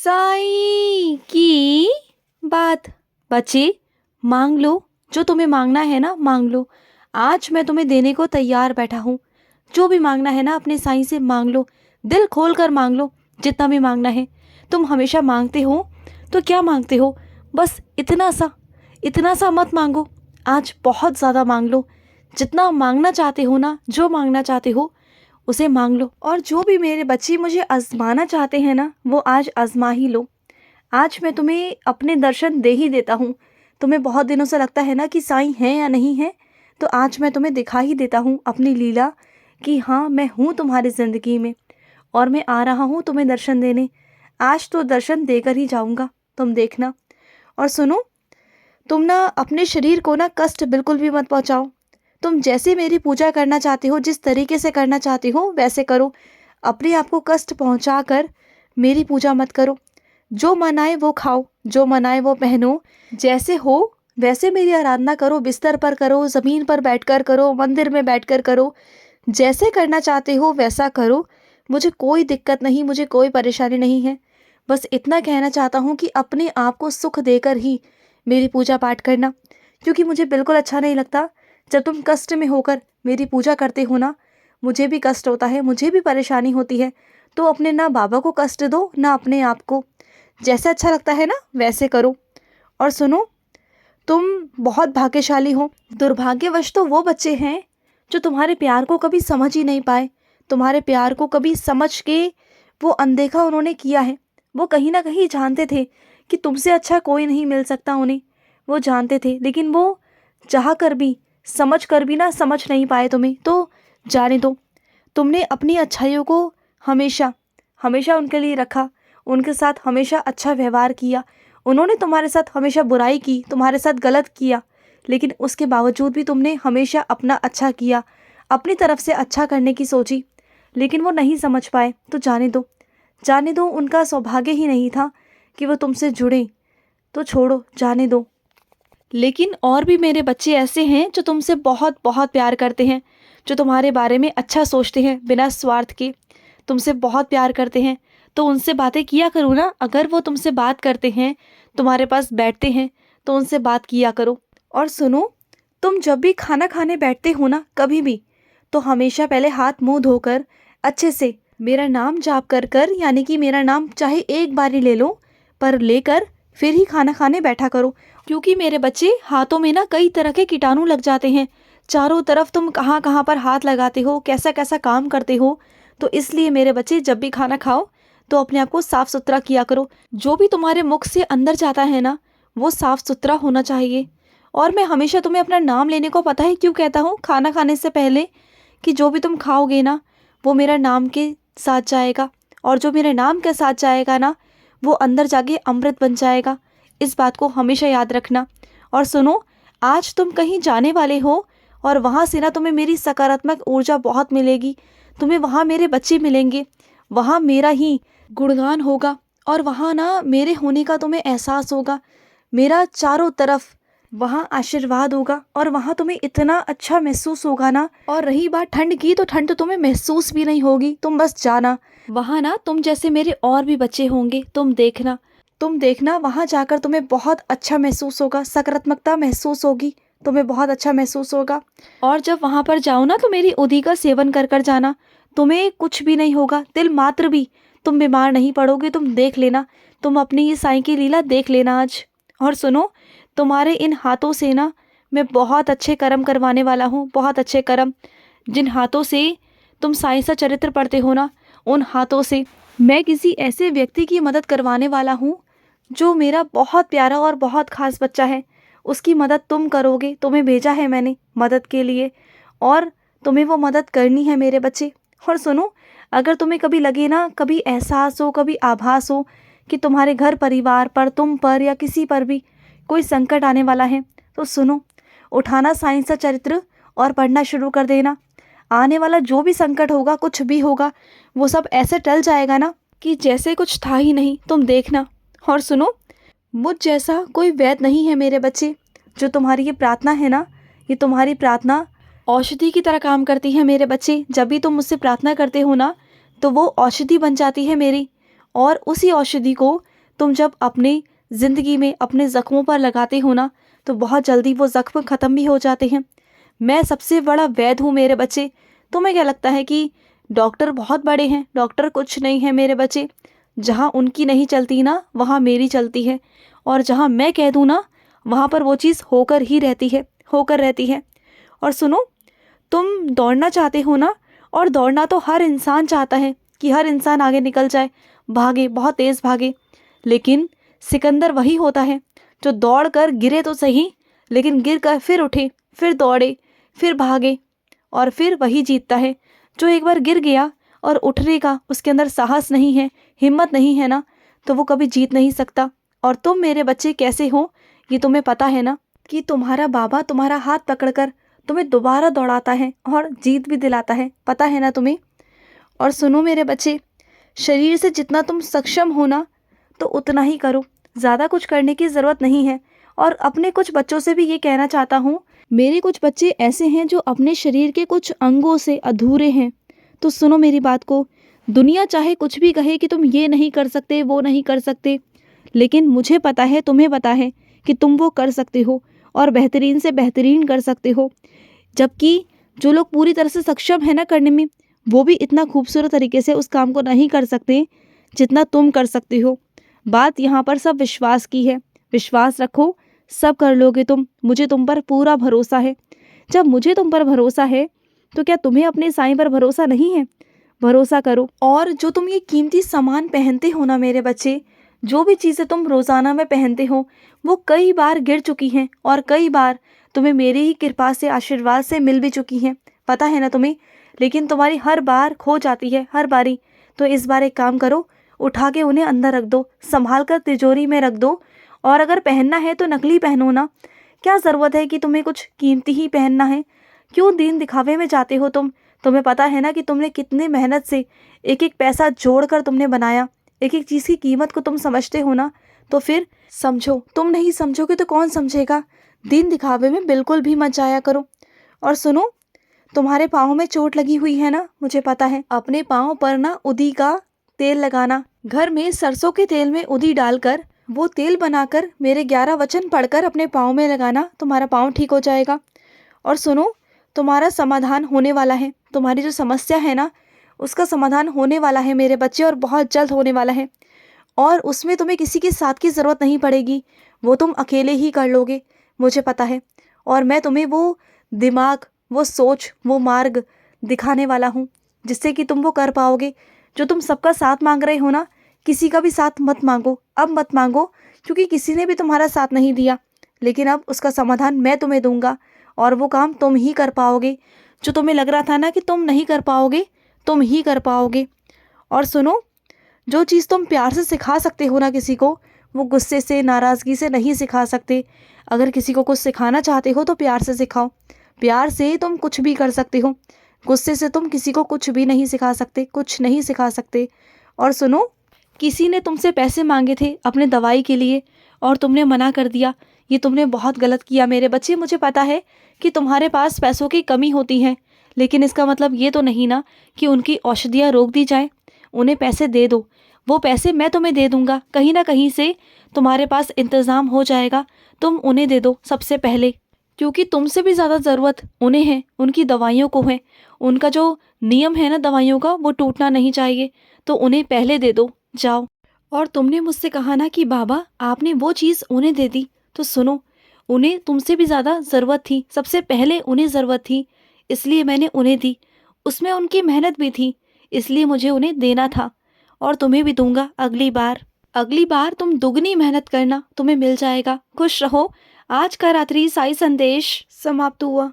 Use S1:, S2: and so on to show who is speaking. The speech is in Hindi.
S1: साईं की बात। बच्चे, मांग लो, जो तुम्हें मांगना है ना मांग लो। आज मैं तुम्हें देने को तैयार बैठा हूँ। जो भी मांगना है ना अपने साईं से मांग लो, दिल खोल कर मांग लो, जितना भी मांगना है। तुम हमेशा मांगते हो तो क्या मांगते हो? बस इतना सा मत मांगो, आज बहुत ज़्यादा मांग लो। जितना मांगना चाहते हो ना, जो मांगना चाहते हो उसे मांग लो। और जो भी मेरे बच्चे मुझे आजमाना चाहते हैं ना, वो आज आजमा ही लो। आज मैं तुम्हें अपने दर्शन दे ही देता हूँ। तुम्हें बहुत दिनों से लगता है ना कि साईं है या नहीं है, तो आज मैं तुम्हें दिखा ही देता हूँ अपनी लीला कि हाँ, मैं हूँ तुम्हारी ज़िंदगी में और मैं आ रहा हूँ तुम्हें दर्शन देने। आज तो दर्शन देकर ही जाऊँगा, तुम देखना। और सुनो, तुम ना अपने शरीर को ना कष्ट बिल्कुल भी मत पहुँचाओ। तुम जैसे मेरी पूजा करना चाहते हो, जिस तरीके से करना चाहते हो वैसे करो। अपने आप को कष्ट पहुँचा कर मेरी पूजा मत करो। जो मन आए वो खाओ, जो मन आए वो पहनो, जैसे हो वैसे मेरी आराधना करो। बिस्तर पर करो, ज़मीन पर बैठकर करो, मंदिर में बैठकर करो, जैसे करना चाहते हो वैसा करो। मुझे कोई दिक्कत नहीं, मुझे कोई परेशानी नहीं है। बस इतना कहना चाहता हूँ कि अपने आप को सुख देकर ही मेरी पूजा पाठ करना, क्योंकि मुझे बिल्कुल अच्छा नहीं लगता जब तुम कष्ट में होकर मेरी पूजा करते हो ना। मुझे भी कष्ट होता है, मुझे भी परेशानी होती है। तो अपने ना बाबा को कष्ट दो ना अपने आप को। जैसे अच्छा लगता है ना वैसे करो। और सुनो, तुम बहुत भाग्यशाली हो। दुर्भाग्यवश तो वो बच्चे हैं जो तुम्हारे प्यार को कभी समझ ही नहीं पाए। तुम्हारे प्यार को कभी समझ के वो अनदेखा उन्होंने किया है। वो कहीं ना कहीं जानते थे कि तुमसे अच्छा कोई नहीं मिल सकता उन्हें। वो जानते थे, लेकिन वो चाह कर भी, समझ कर भी ना समझ नहीं पाए तुम्हें। तो जाने दो। तुमने अपनी अच्छाइयों को हमेशा हमेशा उनके लिए रखा, उनके साथ हमेशा अच्छा व्यवहार किया। उन्होंने तुम्हारे साथ हमेशा बुराई की, तुम्हारे साथ गलत किया, लेकिन उसके बावजूद भी तुमने हमेशा अपना अच्छा किया, अपनी तरफ से अच्छा करने की सोची। लेकिन वो नहीं समझ पाए, तो जाने दो। जाने दो, उनका सौभाग्य ही नहीं था कि वो तुमसे जुड़े। तो छोड़ो, जाने दो। लेकिन और भी मेरे बच्चे ऐसे हैं जो तुमसे बहुत बहुत प्यार करते हैं, जो तुम्हारे बारे में अच्छा सोचते हैं बिना स्वार्थ के। तुमसे बहुत प्यार करते हैं, तो उनसे बातें किया करो ना। अगर वो तुमसे बात करते हैं, तुम्हारे पास बैठते हैं, तो उनसे बात किया करो। और सुनो, तुम जब भी खाना खाने बैठते हो ना कभी भी, तो हमेशा पहले हाथ मुंह धोकर अच्छे से मेरा नाम जाप कर कर, यानी कि मेरा नाम चाहे एक बार ही ले लो, पर लेकर फिर ही खाना खाने बैठा करो। क्योंकि मेरे बच्चे, हाथों में ना कई तरह के कीटाणु लग जाते हैं। चारों तरफ तुम कहाँ कहाँ पर हाथ लगाते हो, कैसा कैसा काम करते हो। तो इसलिए मेरे बच्चे, जब भी खाना खाओ तो अपने आप को साफ सुथरा किया करो। जो भी तुम्हारे मुख से अंदर जाता है ना, वो साफ सुथरा होना चाहिए। और मैं हमेशा तुम्हें अपना नाम लेने को पता है क्यों कहता हूँ खाना खाने से पहले, कि जो भी तुम खाओगे ना वो मेरा नाम के साथ जाएगा, और जो मेरे नाम के साथ जाएगा ना वो अंदर जाके अमृत बन जाएगा। इस बात को हमेशा याद रखना। और सुनो, आज तुम कहीं जाने वाले हो और वहाँ से ना तुम्हें मेरी सकारात्मक ऊर्जा बहुत मिलेगी। तुम्हें वहाँ मेरे बच्चे मिलेंगे, वहाँ मेरा ही गुणगान होगा, और वहाँ ना मेरे होने का तुम्हें एहसास होगा। मेरा चारों तरफ वहाँ आशीर्वाद होगा, और वहाँ तुम्हें इतना अच्छा महसूस होगा ना। और रही बात ठंड की, तो ठंड तो तुम्हें महसूस भी नहीं होगी। तुम बस जाना वहाँ ना, तुम जैसे मेरे और भी बच्चे होंगे। तुम देखना वहाँ जाकर तुम्हें बहुत अच्छा महसूस होगा, सकारात्मकता महसूस होगी, तुम्हें बहुत अच्छा महसूस होगा। और जब वहाँ पर जाओ ना, तो मेरी उदी का सेवन कर कर जाना। तुम्हें कुछ भी नहीं होगा, तिल मात्र भी तुम बीमार नहीं पड़ोगे। तुम देख लेना, तुम अपनी ये साईं की लीला देख लेना आज। और सुनो, तुम्हारे इन हाथों से ना मैं बहुत अच्छे कर्म करवाने वाला हूँ, बहुत अच्छे कर्म। जिन हाथों से तुम साईं सा चरित्र पढ़ते हो ना, उन हाथों से मैं किसी ऐसे व्यक्ति की मदद करवाने वाला हूँ जो मेरा बहुत प्यारा और बहुत खास बच्चा है। उसकी मदद तुम करोगे, तुम्हें भेजा है मैंने मदद के लिए, और तुम्हें वो मदद करनी है मेरे बच्चे। और सुनो, अगर तुम्हें कभी लगे ना, कभी एहसास हो, कभी आभास हो कि तुम्हारे घर परिवार पर, तुम पर या किसी पर भी कोई संकट आने वाला है, तो सुनो, उठाना साईं सा चरित्र और पढ़ना शुरू कर देना। आने वाला जो भी संकट होगा, कुछ भी होगा, वो सब ऐसे टल जाएगा ना कि जैसे कुछ था ही नहीं। तुम देखना। और सुनो, मुझ जैसा कोई वैद्य नहीं है मेरे बच्चे। जो तुम्हारी ये प्रार्थना है ना, ये तुम्हारी प्रार्थना औषधि की तरह काम करती है मेरे बच्चे। जब भी तुम मुझसे प्रार्थना करते हो ना, तो वो औषधि बन जाती है मेरी, और उसी औषधि को तुम जब अपनी ज़िंदगी में अपने ज़ख्मों पर लगाते हो ना, तो बहुत जल्दी वो ज़ख्म ख़त्म भी हो जाते हैं। मैं सबसे बड़ा वैद्य हूँ मेरे बच्चे। तुम्हें क्या लगता है कि डॉक्टर बहुत बड़े हैं? डॉक्टर कुछ नहीं है मेरे बच्चे। जहाँ उनकी नहीं चलती ना, वहाँ मेरी चलती है। और जहाँ मैं कह दूँ ना, वहाँ पर वो चीज़ होकर ही रहती है, होकर रहती है। और सुनो, तुम दौड़ना चाहते हो ना, और दौड़ना तो हर इंसान चाहता है कि हर इंसान आगे निकल जाए, भागे, बहुत तेज़ भागे। लेकिन सिकंदर वही होता है जो दौड़ कर गिरे तो सही, लेकिन गिर कर फिर उठे, फिर दौड़े, फिर भागे, और फिर वही जीतता है। जो एक बार गिर गया और उठने का उसके अंदर साहस नहीं है, हिम्मत नहीं है ना, तो वो कभी जीत नहीं सकता। और तुम मेरे बच्चे कैसे हो, ये तुम्हें पता है ना, कि तुम्हारा बाबा तुम्हारा हाथ पकड़कर तुम्हें दोबारा दौड़ाता है और जीत भी दिलाता है, पता है ना तुम्हें। और सुनो मेरे बच्चे, शरीर से जितना तुम सक्षम हो ना, तो उतना ही करो, ज़्यादा कुछ करने की ज़रूरत नहीं है। और अपने कुछ बच्चों से भी ये कहना चाहता हूँ, मेरे कुछ बच्चे ऐसे हैं जो अपने शरीर के कुछ अंगों से अधूरे हैं। तो सुनो मेरी बात को, दुनिया चाहे कुछ भी कहे कि तुम ये नहीं कर सकते, वो नहीं कर सकते, लेकिन मुझे पता है, तुम्हें पता है कि तुम वो कर सकते हो, और बेहतरीन से बेहतरीन कर सकते हो। जबकि जो लोग पूरी तरह से सक्षम है ना करने में, वो भी इतना खूबसूरत तरीके से उस काम को नहीं कर सकते जितना तुम कर सकते हो। बात यहाँ पर सब विश्वास की है। विश्वास रखो, सब कर लोगे तुम, मुझे तुम पर पूरा भरोसा है। जब मुझे तुम पर भरोसा है, तो क्या तुम्हें अपने साईं पर भरोसा नहीं है? भरोसा करो। और जो तुम ये कीमती सामान पहनते हो ना मेरे बच्चे, जो भी चीज़ें तुम रोज़ाना में पहनते हो, वो कई बार गिर चुकी हैं, और कई बार तुम्हें मेरी ही कृपा से, आशीर्वाद से मिल भी चुकी हैं, पता है ना तुम्हें। लेकिन तुम्हारी हर बार खो जाती है, हर बारी। तो इस बार एक काम करो, उठा के उन्हें अंदर रख दो, संभाल कर तिजोरी में रख दो। और अगर पहनना है तो नकली पहनो ना, क्या ज़रूरत है कि तुम्हें कुछ कीमती ही पहनना है? क्यों दिन दिखावे में जाते हो तुम? तुम्हें पता है ना कि तुमने कितनी मेहनत से एक एक पैसा जोड़ कर तुमने बनाया, एक एक चीज़ की कीमत को तुम समझते हो ना। तो फिर समझो, तुम नहीं समझोगे तो कौन समझेगा। दिन दिखावे में बिल्कुल भी मत जाया करो। और सुनो, तुम्हारे पाँव में चोट लगी हुई है ना, मुझे पता है। अपने पाँव पर ना उदी का तेल लगाना, घर में सरसों के तेल में उदी डालकर वो तेल बनाकर मेरे 11 वचन पढ़कर अपने पाँव में लगाना, तुम्हारा पाँव ठीक हो जाएगा। और सुनो, तुम्हारा समाधान होने वाला है। तुम्हारी जो समस्या है ना, उसका समाधान होने वाला है मेरे बच्चे, और बहुत जल्द होने वाला है। और उसमें तुम्हें किसी के साथ की ज़रूरत नहीं पड़ेगी, वो तुम अकेले ही कर लोगे, मुझे पता है। और मैं तुम्हें वो दिमाग, वो सोच, वो मार्ग दिखाने वाला हूँ, जिससे कि तुम वो कर पाओगे। जो तुम सबका साथ मांग रहे हो ना, किसी का भी साथ मत मांगो, अब मत मांगो, क्योंकि किसी ने भी तुम्हारा साथ नहीं दिया। लेकिन अब उसका समाधान मैं तुम्हें दूंगा, और वो काम तुम ही कर पाओगे। जो तुम्हें लग रहा था ना कि तुम नहीं कर पाओगे, तुम ही कर पाओगे। और सुनो, जो चीज़ तुम प्यार से सिखा सकते हो ना किसी को, वो गुस्से से, नाराज़गी से नहीं सिखा सकते। अगर किसी को कुछ सिखाना चाहते हो तो प्यार से सिखाओ। प्यार से तुम कुछ भी कर सकते हो, गुस्से से तुम किसी को कुछ भी नहीं सिखा सकते, कुछ नहीं सिखा सकते। और सुनो, किसी ने तुमसे पैसे मांगे थे अपने दवाई के लिए, और तुमने मना कर दिया। ये तुमने बहुत गलत किया मेरे बच्चे। मुझे पता है कि तुम्हारे पास पैसों की कमी होती है, लेकिन इसका मतलब ये तो नहीं ना कि उनकी औषधियाँ रोक दी जाए। उन्हें पैसे दे दो, वो पैसे मैं तुम्हें दे दूंगा, कहीं ना कहीं से तुम्हारे पास इंतज़ाम हो जाएगा। तुम उन्हें दे दो सबसे पहले, क्योंकि तुमसे भी ज़्यादा ज़रूरत उन्हें है, उनकी दवाइयों को है। उनका जो नियम है ना दवाइयों का, वो टूटना नहीं चाहिए, तो उन्हें पहले दे दो, जाओ। और तुमने मुझसे कहा ना कि बाबा आपने वो चीज़ उन्हें दे दी, तो सुनो, उन्हें तुमसे भी ज़्यादा ज़रूरत थी, सबसे पहले उन्हें ज़रूरत थी, इसलिए मैंने उन्हें दी। उसमें उनकी मेहनत भी थी, इसलिए मुझे उन्हें देना था। और तुम्हें भी दूंगा अगली बार। अगली बार तुम दुगनी मेहनत करना, तुम्हें मिल जाएगा। खुश रहो। आज का रात्रि साई संदेश समाप्त हुआ।